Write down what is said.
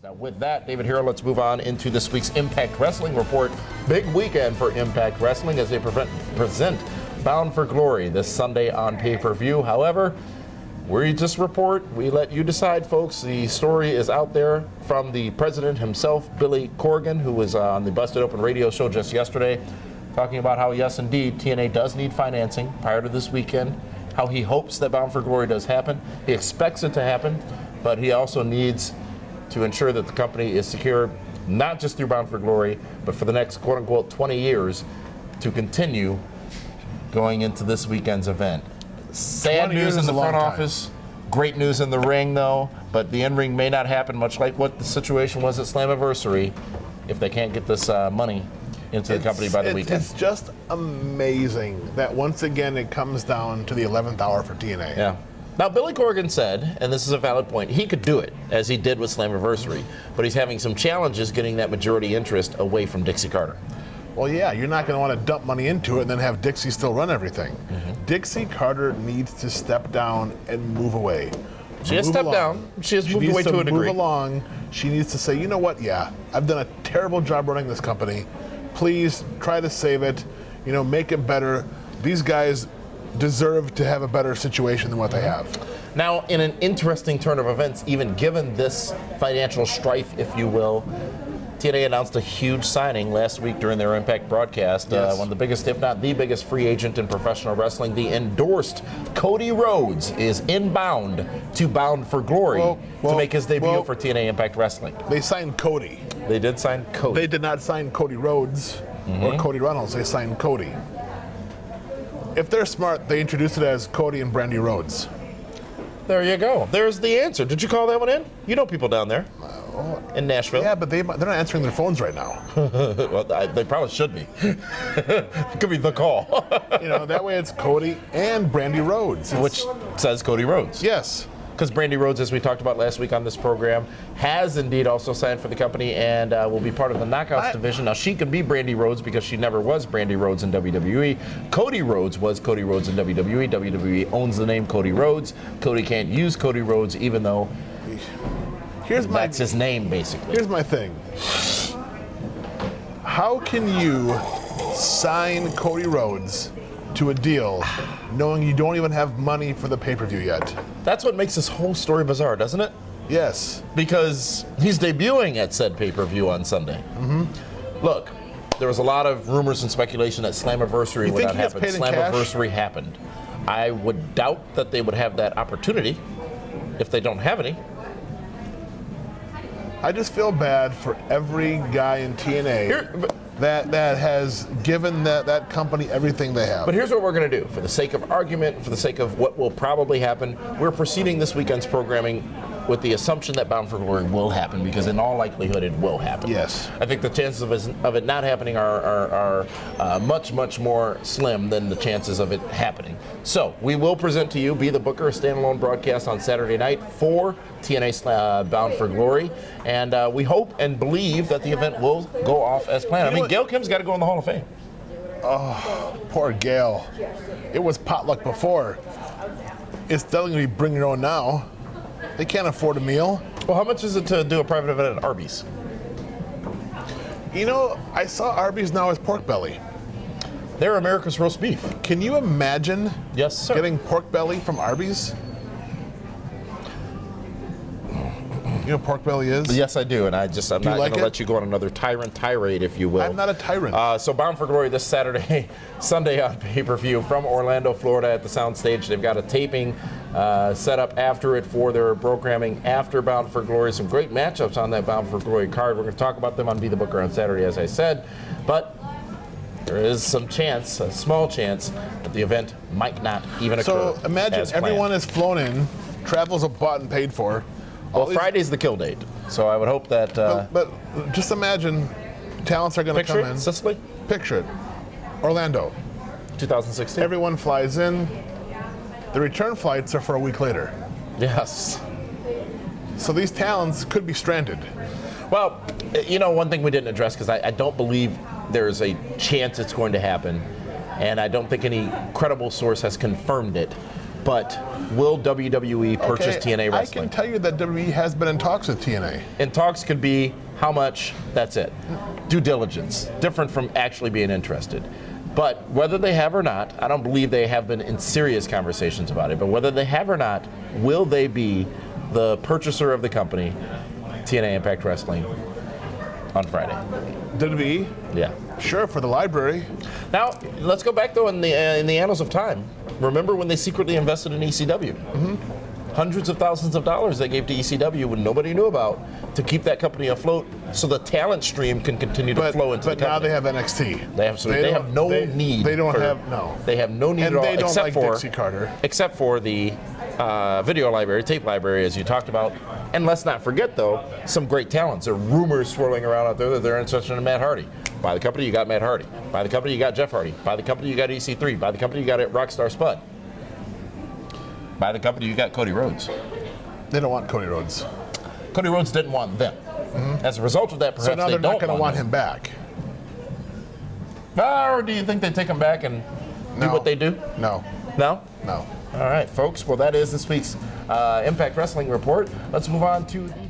Now with that, David Hero, let's move on into this week's Impact Wrestling Report. Big weekend for Impact Wrestling as they present Bound for Glory this Sunday on pay-per-view. However, we just report, we let you decide, folks. The story is out there from the president himself, Billy Corgan, who was on the Busted Open radio show just yesterday, talking about how, yes, indeed, TNA does need financing prior to this weekend, how he hopes that Bound for Glory does happen. He expects it to happen, but he also needs to ensure that the company is secure, not just through Bound for Glory, but for the next quote-unquote 20 years to continue going into this weekend's event. Sad news in the front office, great news in the ring though, but the in-ring may not happen, much like what the situation was at Slammiversary, if they can't get this money into the company by the weekend. It's just amazing that once again it comes down to the 11th hour for TNA. Yeah. Now, Billy Corgan said, and this is a valid point, he could do it, as he did with Slammiversary, but he's having some challenges getting that majority interest away from Dixie Carter. Well, yeah, you're not going to want to dump money into it and then have Dixie still run everything. Dixie Carter needs to step down and move away. She has stepped down. She has moved away to a degree. Move along. She needs to say, you know what, yeah, I've done a terrible job running this company. Please try to save it, you know, make it better. These guys deserve to have a better situation than what they have. Now, in an interesting turn of events, even given this financial strife, if you will, TNA announced a huge signing last week during their Impact broadcast. Yes. One of the biggest, if not the biggest, free agent in professional wrestling. The endorsed Cody Rhodes is inbound to Bound for Glory to make his debut for TNA Impact Wrestling. They signed Cody. They did sign Cody. They did not sign Cody Rhodes or Cody Reynolds. They signed Cody. If they're smart, they introduce it as Cody and Brandy Rhodes. There you go. There's the answer. Did you call that one in? You know people down there in Nashville. Yeah, but they're not answering their phones right now. Well, they probably should be. It could be the call. You know, that way it's Cody and Brandy Rhodes. Which says Cody Rhodes. Yes. Because Brandy Rhodes, as we talked about last week on this program, has indeed also signed for the company and will be part of the Knockouts division. Now, she could be Brandy Rhodes because she never was Brandy Rhodes in WWE. Cody Rhodes was Cody Rhodes in WWE. WWE owns the name Cody Rhodes. Cody can't use Cody Rhodes, even though that's his name, basically. Here's my thing. How can you sign Cody Rhodes to a deal knowing you don't even have money for the pay-per-view yet? That's what makes this whole story bizarre, doesn't it? Yes. Because he's debuting at said pay-per-view on Sunday. Look, there was a lot of rumors and speculation that Slammiversary would not happen. Slammiversary happened. I would doubt that they would have that opportunity if they don't have any. I just feel bad for every guy in TNA that has given that company everything they have. But here's what we're going to do. For the sake of argument, for the sake of what will probably happen, we're proceeding this weekend's programming with the assumption that Bound for Glory will happen, because in all likelihood it will happen. Yes. I think the chances of it not happening are much, much more slim than the chances of it happening. So we will present to you, Be the Booker, a standalone broadcast on Saturday night for TNA Bound for Glory. And we hope and believe that the event will go off as planned. I mean, Gail Kim's got to go in the Hall of Fame. Oh, poor Gail. It was potluck before. It's definitely going to be bring your own now. They can't afford a meal. Well, how much is it to do a private event at Arby's? You know, I saw Arby's now as pork belly. They're America's roast beef. Can you imagine getting pork belly from Arby's? You know what pork belly is? Yes, I do, and I'm not going to let you go on another tirade, if you will. I'm not a tyrant. So Bound for Glory this Sunday on pay-per-view from Orlando, Florida at the Soundstage. They've got a taping set up after it for their programming after Bound for Glory. Some great matchups on that Bound for Glory card. We're going to talk about them on Be the Booker on Saturday, as I said. But there is some chance, a small chance, that the event might not even occur. So imagine everyone is flown in, travels are bought and paid for. Well, Friday's the kill date, so I would hope that... But just imagine talents are going to come in. Sicily? Picture it. Orlando. 2016. Everyone flies in. The return flights are for a week later. Yes. So these talents could be stranded. Well, you know, one thing we didn't address, because I don't believe there's a chance it's going to happen, and I don't think any credible source has confirmed it. But will WWE purchase TNA I Wrestling? can tell you that WWE has been in talks with TNA. And talks could be how much, that's it. Due diligence, different from actually being interested. But whether they have or not, I don't believe they have been in serious conversations about it, but whether they have or not, will they be the purchaser of the company, TNA Impact Wrestling, on Friday? WWE? Yeah. Sure, for the library. Now, let's go back though in the annals of time. Remember when they secretly invested in ECW? Mm-hmm. Hundreds of thousands of dollars they gave to ECW when nobody knew about to keep that company afloat, so the talent stream can continue to flow into the company. But now they have NXT. They have no need. They don't for, have no. They have no need And at all, they don't except like for Dixie Carter. Except for the video library, tape library, as you talked about. And let's not forget, though, some great talents. There are rumors swirling around out there that they're interested in Matt Hardy. By the company, you got Matt Hardy. By the company, you got Jeff Hardy. By the company, you got EC3. By the company, you got Rockstar Spud. By the company, you got Cody Rhodes. They don't want Cody Rhodes. Cody Rhodes didn't want them. Mm-hmm. As a result of that, perhaps so now they they're don't not going to want him back. Or do you think they take him back and do what they do? No. No? No. All right, folks. Well, that is this week's Impact Wrestling Report. Let's move on to the